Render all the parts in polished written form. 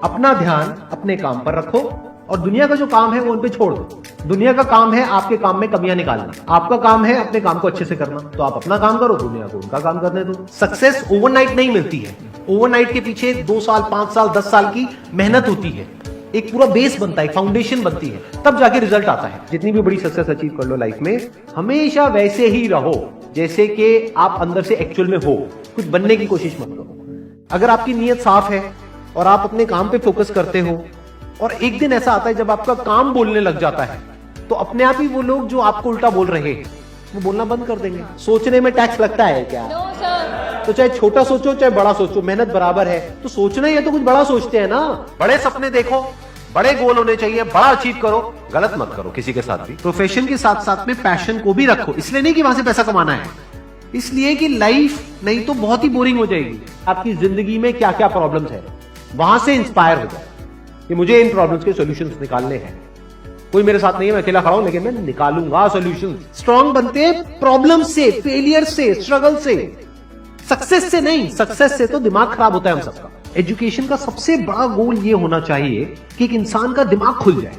अपना ध्यान अपने काम पर रखो और दुनिया का जो काम है वो उन पे छोड़ दो। दुनिया का काम है आपके काम में कमियां निकालना, आपका काम है अपने काम को अच्छे से करना। तो आप अपना काम करो, दुनिया को उनका काम करने दो। सक्सेस ओवरनाइट नहीं मिलती है। ओवरनाइट के पीछे 2 साल, 5 साल, 10 साल की मेहनत होती है। एक पूरा बेस बनता है, फाउंडेशन बनती है, तब जाके रिजल्ट आता है। जितनी भी बड़ी सक्सेस अचीव कर लो लाइफ में, हमेशा वैसे ही रहो जैसे कि आप अंदर से एक्चुअल में हो। कुछ बनने की कोशिश मत करो। अगर आपकी नीयत साफ है और आप अपने काम पे फोकस करते हो और एक दिन ऐसा आता है जब आपका काम बोलने लग जाता है, तो अपने आप ही वो लोग जो आपको उल्टा बोल रहे हैं वो बोलना बंद कर देंगे। सोचने में टैक्स लगता है क्या? तो चाहे छोटा सोचो चाहे बड़ा सोचो, मेहनत बराबर है। तो सोचना ही है तो कुछ बड़ा सोचते हैं ना। बड़े सपने देखो, बड़े गोल होने चाहिए, बड़ा अचीव करो, गलत मत करो किसी के साथ भी। प्रोफेशन के साथ साथ में पैशन को भी रखो। इसलिए नहीं कि वहां से पैसा कमाना है, इसलिए कि लाइफ नहीं तो बहुत ही बोरिंग हो जाएगी। आपकी जिंदगी में क्या क्या प्रॉब्लम्स है वहां से इंस्पायर हो जाए कि मुझे इन प्रॉब्लम्स के सॉल्यूशंस निकालने हैं। कोई मेरे साथ नहीं है, मैं अकेला खड़ा हूं, लेकिन मैं निकालूंगा सॉल्यूशन। स्ट्रांग बनते हैं प्रॉब्लम से, फेलियर से, स्ट्रगल से, सक्सेस से नहीं। सक्सेस से तो दिमाग खराब होता है हम सबका। एजुकेशन का सबसे बड़ा गोल ये होना चाहिए कि एक इंसान का दिमाग खुल जाए,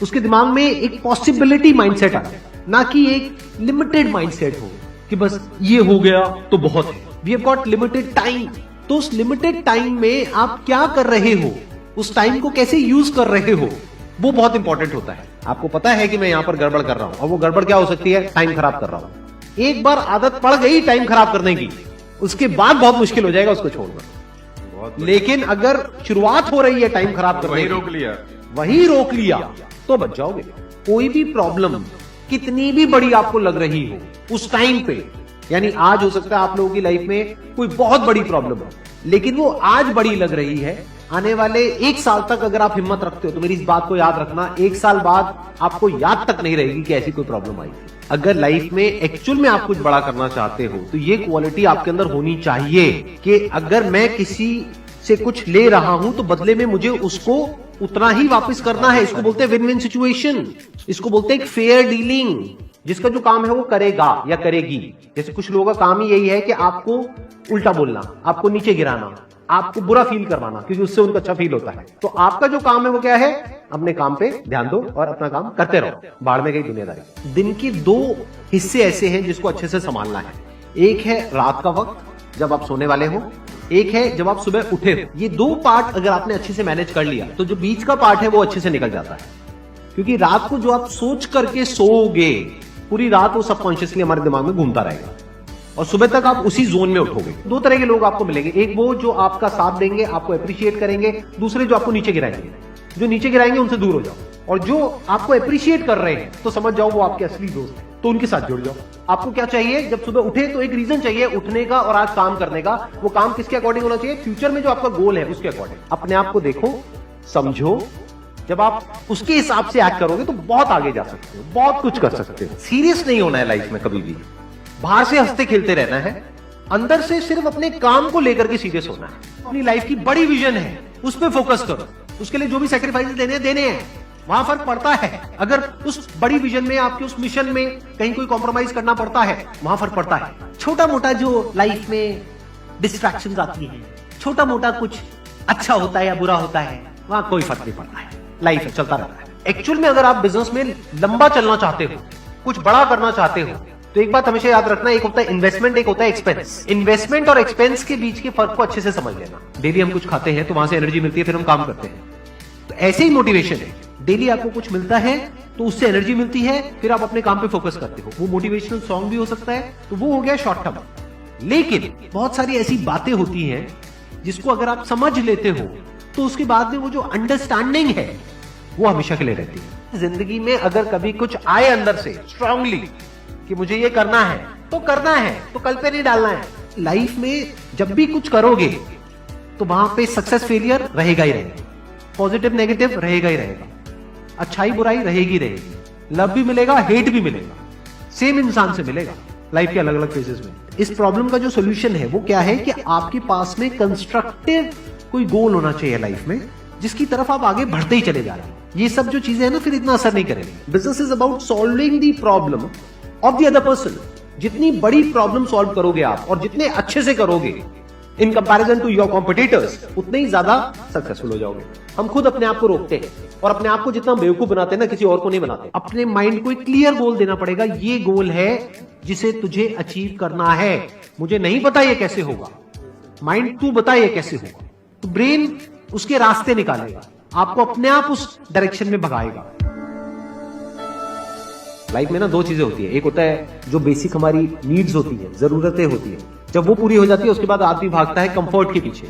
उसके दिमाग में एक पॉसिबिलिटी माइंडसेट आए, ना कि एक लिमिटेड माइंडसेट हो कि बस ये हो गया तो बहुत है। We have got limited time. तो उस लिमिटेड टाइम में आप क्या कर रहे हो, उस टाइम को कैसे यूज कर रहे हो, वो बहुत इंपॉर्टेंट होता है। आपको पता है कि मैं यहां पर गड़बड़ कर रहा हूं, और वो गड़बड़ क्या हो सकती है? टाइम खराब कर रहा हूं। एक बार आदत पड़ गई टाइम खराब करने की, उसके बाद बहुत मुश्किल हो जाएगा उसको छोड़ना। लेकिन अगर शुरुआत हो रही है टाइम खराब करने की, वही रोक लिया तो बच जाओगे। कोई भी प्रॉब्लम कितनी भी बड़ी आपको लग रही हो उस टाइम पे, यानी आज हो सकता है आप लोगों की लाइफ में कोई बहुत बड़ी प्रॉब्लम हो, लेकिन वो आज बड़ी लग रही है, आने वाले 1 साल तक अगर आप हिम्मत रखते हो तो मेरी इस बात को याद रखना, 1 साल बाद आपको याद तक नहीं रहेगी कि ऐसी कोई प्रॉब्लम आई थी। अगर लाइफ में एक्चुअल में आप कुछ बड़ा करना चाहते हो तो ये क्वालिटी आपके अंदर होनी चाहिए कि अगर मैं किसी से कुछ ले रहा हूं तो बदले में मुझे उसको उतना ही वापस करना है। इसको बोलते हैं विन विन सिचुएशन, इसको बोलते हैं फेयर डीलिंग। जिसका जो काम है वो करेगा या करेगी। जैसे कुछ लोगों का काम ही यही है कि आपको उल्टा बोलना, आपको नीचे गिराना, आपको बुरा फील करवाना, क्योंकि उससे उनको अच्छा फील होता है। तो आपका जो काम है वो क्या है? अपने काम पे ध्यान दो और अपना काम करते रहो। बाढ़ में गई दुनियादारी। दिन के 2 हिस्से ऐसे हैं जिसको अच्छे से संभालना है। एक है रात का वक्त जब आप सोने वाले हो, एक है जब आप सुबह उठे हो। ये 2 पार्ट अगर आपने अच्छे से मैनेज कर लिया तो जो बीच का पार्ट है वो अच्छे से निकल जाता है। क्योंकि रात को जो आप सोच करके सोओगे, पूरी रात वो सबकॉन्शियसली हमारे दिमाग में घूमता रहेगा और सुबह तक आप उसी जोन में उठोगे। 2 तरह के लोग आपको मिलेंगे, एक वो जो आपका साथ देंगे, आपको अप्रिशिएट करेंगे, दूसरे जो आपको नीचे गिराएंगे। जो नीचे गिराएंगे उनसे दूर हो जाओ, और जो आपको अप्रिशिएट कर रहे हैं तो समझ जाओ वो आपके असली दोस्त हैं, तो उनके साथ जुड़ जाओ। आपको क्या चाहिए? जब सुबह उठे तो एक रीजन चाहिए उठने का और आज काम करने का। वो काम किसके अकॉर्डिंग होना चाहिए? फ्यूचर में जो आपका गोल है उसके अकॉर्डिंग। अपने आप को देखो, समझो। जब आप उसके हिसाब से एक्ट करोगे तो बहुत आगे जा सकते हो, बहुत कुछ कर सकते हो। सीरियस नहीं होना है लाइफ में कभी भी। बाहर से हंसते खेलते रहना है, अंदर से सिर्फ अपने काम को लेकर के सीरियस होना है। अपनी लाइफ की बड़ी विजन है, उस पर फोकस करो। उसके लिए जो भी सैक्रिफाइस देने हैं, वहां फर्क पड़ता है। अगर उस बड़ी विजन में, आपके उस मिशन में कहीं कोई कॉम्प्रोमाइज करना पड़ता है, वहां फर्क पड़ता है। छोटा मोटा जो लाइफ में डिस्ट्रैक्शंस आती है, छोटा मोटा कुछ अच्छा होता है या बुरा होता है, वहां कोई फर्क नहीं पड़ता है। लाइफ चलता रहता है। एक्चुअल में अगर आप बिजनेस में लंबा चलना चाहते हो, कुछ बड़ा करना चाहते हो, तो एक बात हमेशा याद रखना, एक होता है इन्वेस्टमेंट, एक होता है एक्सपेंस। इन्वेस्टमेंट और एक्सपेंस के बीच के फर्क को अच्छे से समझ लेना। डेली हम कुछ खाते हैं तो वहां से एनर्जी मिलती है, फिर हम काम करते हैं। तो ऐसे ही मोटिवेशन है, डेली आपको कुछ मिलता है तो उससे एनर्जी मिलती है, फिर आप अपने काम पे फोकस करते हो। वो मोटिवेशनल सॉन्ग भी हो सकता है, तो वो हो गया शॉर्ट टर्म। लेकिन बहुत सारी ऐसी बातें होती हैं जिसको अगर आप समझ लेते हो तो उसके बाद में वो जो अंडरस्टैंडिंग है वो हमेशा के लिए रहती है। जिंदगी में अगर कभी कुछ आए अंदर से स्ट्रांगली कि मुझे ये करना है तो करना है, तो कल पे नहीं डालना है। लाइफ में जब भी कुछ करोगे तो वहां पे सक्सेस फेलियर रहेगा ही रहेगा, पॉजिटिव नेगेटिव रहेगा ही रहेगा, अच्छाई बुराई रहेगी रहेगी, लव भी मिलेगा, हेट भी मिलेगा, सेम इंसान से मिलेगा लाइफ के अलग अलग फेजेस में। इस प्रॉब्लम का जो सोल्यूशन है वो क्या है कि आपके पास में कंस्ट्रक्टिव कोई गोल होना चाहिए लाइफ में, जिसकी तरफ आप आगे बढ़ते ही चले जा रहे हैं। ये सब जो चीजें हैं ना, फिर इतना असर नहीं करेंगी। Business is about solving the problem of the other person. जितनी बड़ी प्रॉब्लम सॉल्व करोगे आप और जितने अच्छे से करोगे, in comparison to your competitors, उतने ही ज्यादा सक्सेसफुल हो जाओगे। हम खुद अपने आप को रोकते हैं और अपने आप को जितना बेवकूफ बनाते हैं ना, किसी और को नहीं बनाते। अपने माइंड को एक क्लियर गोल देना पड़ेगा, ये गोल है जिसे तुझे अचीव करना है। मुझे नहीं पता ये कैसे होगा, माइंड तू बता ये कैसे होगा, तो ब्रेन उसके रास्ते निकालेगा, आपको अपने आप उस डायरेक्शन में भगाएगा। लाइफ में ना दो चीजें होती है, एक होता है जो बेसिक हमारी नीड्स होती है, जरूरतें होती है, जब वो पूरी हो जाती है उसके बाद आदमी भागता है कंफर्ट के पीछे।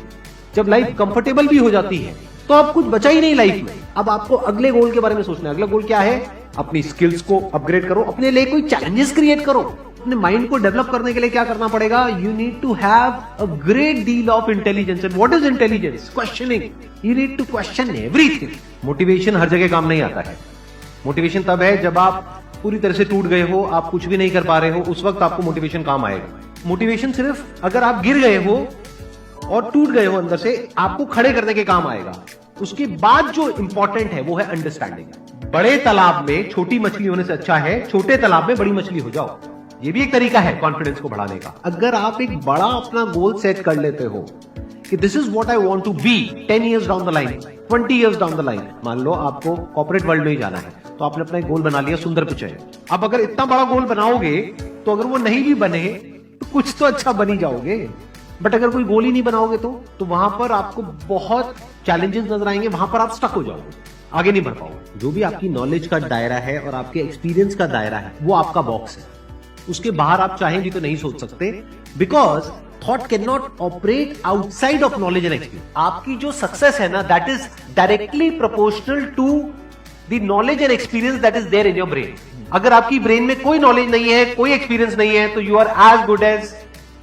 जब लाइफ कंफर्टेबल भी हो जाती है तो अब कुछ बचा ही नहीं लाइफ में। अब आपको अगले गोल के बारे में सोचना है। अगला गोल क्या है? अपनी स्किल्स को अपग्रेड करो, अपने लिए कोई चैलेंजेस क्रिएट करो। अपने माइंड को डेवलप करने के लिए क्या करना पड़ेगा? You need to have a great deal of intelligence. And what is intelligence? Questioning. You need to question everything. Motivation हर जगह काम नहीं आता है। मोटिवेशन तब है जब आप पूरी तरह से टूट गए हो, आप कुछ भी नहीं कर पा रहे हो, उस वक्त आपको मोटिवेशन काम आएगा। मोटिवेशन सिर्फ अगर आप गिर गए हो और टूट गए हो अंदर से, आपको खड़े करने के काम आएगा। उसके बाद जो इंपॉर्टेंट है वो है अंडरस्टैंडिंग। बड़े तालाब में छोटी मछली होने से अच्छा है छोटे तालाब में बड़ी मछली हो जाओ। ये भी एक तरीका है कॉन्फिडेंस को बढ़ाने का। अगर आप एक बड़ा अपना गोल सेट कर लेते हो कि this is what I want to be 10 years down the line, 20 years down the line. मान लो आपको कॉर्पोरेट वर्ल्ड में ही जाना है, तो आपने अपना एक गोल बना लिया सुंदर पिचाई। अब अगर इतना बड़ा गोल बनाओगे तो अगर वो नहीं भी बने तो कुछ तो अच्छा बन ही जाओगे। बट अगर कोई गोल ही नहीं बनाओगे तो वहां पर आपको बहुत चैलेंजेस नजर आएंगे, वहां पर आप स्टक हो जाओगे, आगे नहीं बढ़ पाओगे। जो भी आपकी नॉलेज का दायरा है और आपके एक्सपीरियंस का दायरा है वो आपका बॉक्स है। उसके बाहर आप चाहें भी तो नहीं सोच सकते, because thought can not operate outside of knowledge and experience. आपकी जो सक्सेस है ना, that is directly proportional to the knowledge and experience that is there in your brain. अगर आपकी ब्रेन में कोई नॉलेज नहीं है, कोई एक्सपीरियंस नहीं है, तो you are as good as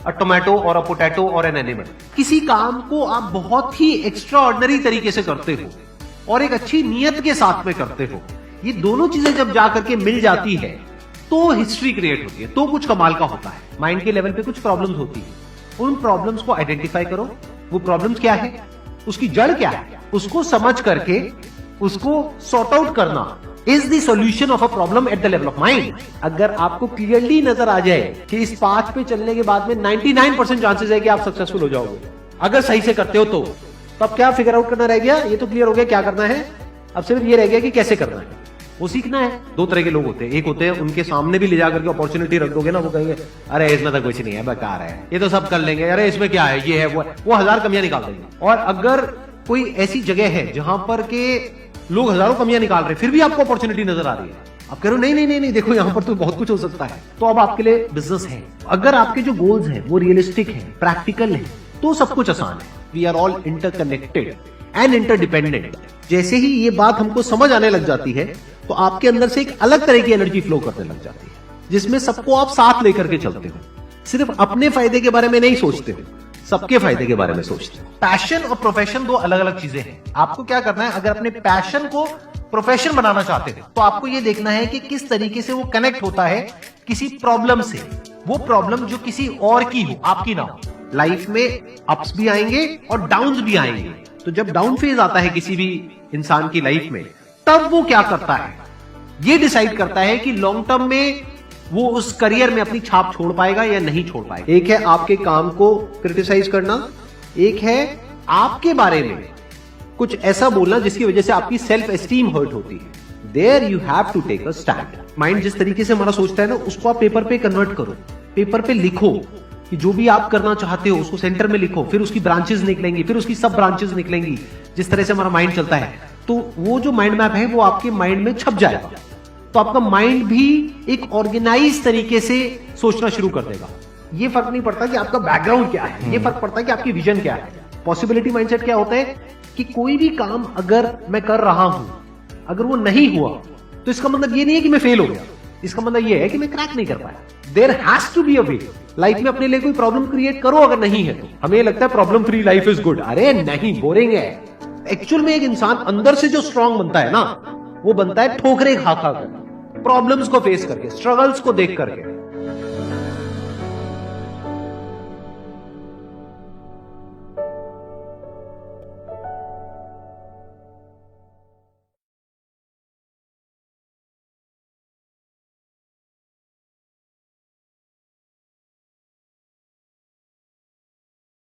a tomato और अ पोटैटो और एन एनिमल। किसी काम को आप बहुत ही एक्स्ट्रा ऑर्डिनरी तरीके से करते हो और एक अच्छी नीयत के साथ में करते हो, ये दोनों चीजें जब जाकर के मिल जाती है तो हिस्ट्री क्रिएट होती है, तो कुछ कमाल का होता है। माइंड के लेवल पे कुछ प्रॉब्लम्स होती है, उन प्रॉब्लम्स को आइडेंटिफाई करो। वो प्रॉब्लम्स क्या है, उसकी जड़ क्या है, उसको समझ करके उसको सॉर्ट आउट करना is the solution of a problem at the level of mind. अगर आपको क्लियरली नजर आ जाए कि इस पाथ पे चलने के बाद में 99% चांसेस है कि आप सक्सेसफुल हो जाओगे अगर सही से करते हो, तो अब क्या फिगर आउट करना रह गया? ये तो क्लियर हो गया क्या करना है, अब सिर्फ ये रह गया कि कैसे करना है, वो सीखना है। दो तरह के लोग होते हैं, एक होते हैं उनके सामने भी ले जाकर के अपॉर्चुनिटी रख दोगे ना, वो कहेंगे अरे इसमें तो कुछ नहीं है, बेकार है, ये तो सब कर लेंगे, अरे इसमें क्या है, ये है वो 1000 कमियां निकाल देंगे। और अगर कोई ऐसी जगह है जहां पर के लोग हजारों कमियां निकाल रहे, फिर भी आपको अपॉर्चुनिटी नजर आ रही है, आप कह रहे हो नहीं नहीं नहीं नहीं, देखो यहाँ पर तो बहुत कुछ हो सकता है, तो अब आपके लिए बिजनेस है। अगर आपके जो गोल्स हैं वो रियलिस्टिक है, प्रैक्टिकल है, तो सब कुछ आसान है। We are all interconnected and interdependent. जैसे ही ये बात हमको समझ आने लग जाती है तो आपके अंदर से एक अलग तरह की एनर्जी फ्लो करने लग जाती है, जिसमें सबको आप साथ लेकर के चलते हो। सिर्फ अपने फायदे के बारे में नहीं सोचते हो, सबके फायदे के बारे में सोचते हो। पैशन और प्रोफेशन दो अलग अलग चीजें हैं। आपको क्या करना है, अगर अपने पैशन को प्रोफेशन बनाना चाहते हो तो आपको यह देखना है कि किस तरीके से वो कनेक्ट होता है किसी प्रॉब्लम से। वो प्रॉब्लम जो किसी और की हो, आपकी ना हो। लाइफ में अप्स भी आएंगे और डाउन्स भी आएंगे, तो जब डाउन फेज आता है किसी भी इंसान की लाइफ में, तब वो क्या करता है, ये डिसाइड करता है कि लॉन्ग टर्म में वो उस करियर में अपनी छाप छोड़ पाएगा या नहीं छोड़ पाएगा। एक है आपके काम को क्रिटिसाइज करना, एक है आपके बारे में कुछ ऐसा बोलना जिसकी वजह से आपकी सेल्फ एस्टीम हर्ट होती है। There you have to take a stand. Mind जिस तरीके से हमारा सोचता है ना, उसको आप पेपर पे कन्वर्ट करो, पेपर पे लिखो कि जो भी आप करना चाहते हो उसको सेंटर में लिखो, फिर उसकी ब्रांचेस निकलेंगी, फिर उसकी सब ब्रांचेस निकलेंगी। जिस तरह से हमारा माइंड चलता है, तो वो जो माइंड मैप है वो आपके माइंड में छप जाएगा, तो आपका माइंड भी एक ऑर्गेनाइज तरीके से सोचना शुरू कर देगा। ये फर्क नहीं पड़ता कि आपका बैकग्राउंड क्या है, ये फर्क पड़ता है कि आपकी विजन क्या है। पॉसिबिलिटी माइंडसेट क्या होता है कि कोई भी काम अगर मैं कर रहा हूं, अगर वो नहीं हुआ तो इसका मतलब ये नहीं है कि मैं फेल हो गया, इसका मतलब ये है कि मैं क्रैक नहीं कर पाया। There has to be a way. Life में अपने लिए कोई प्रॉब्लम क्रिएट करो, अगर नहीं है तो। हमें लगता है problem free life is good, अरे नहीं, बोरिंग है। एक्चुअल में एक इंसान अंदर से जो स्ट्रांग बनता है ना, वो बनता है ठोकरे खा खा कर, प्रॉब्लम्स को फेस करके, स्ट्रगल्स को देख करके।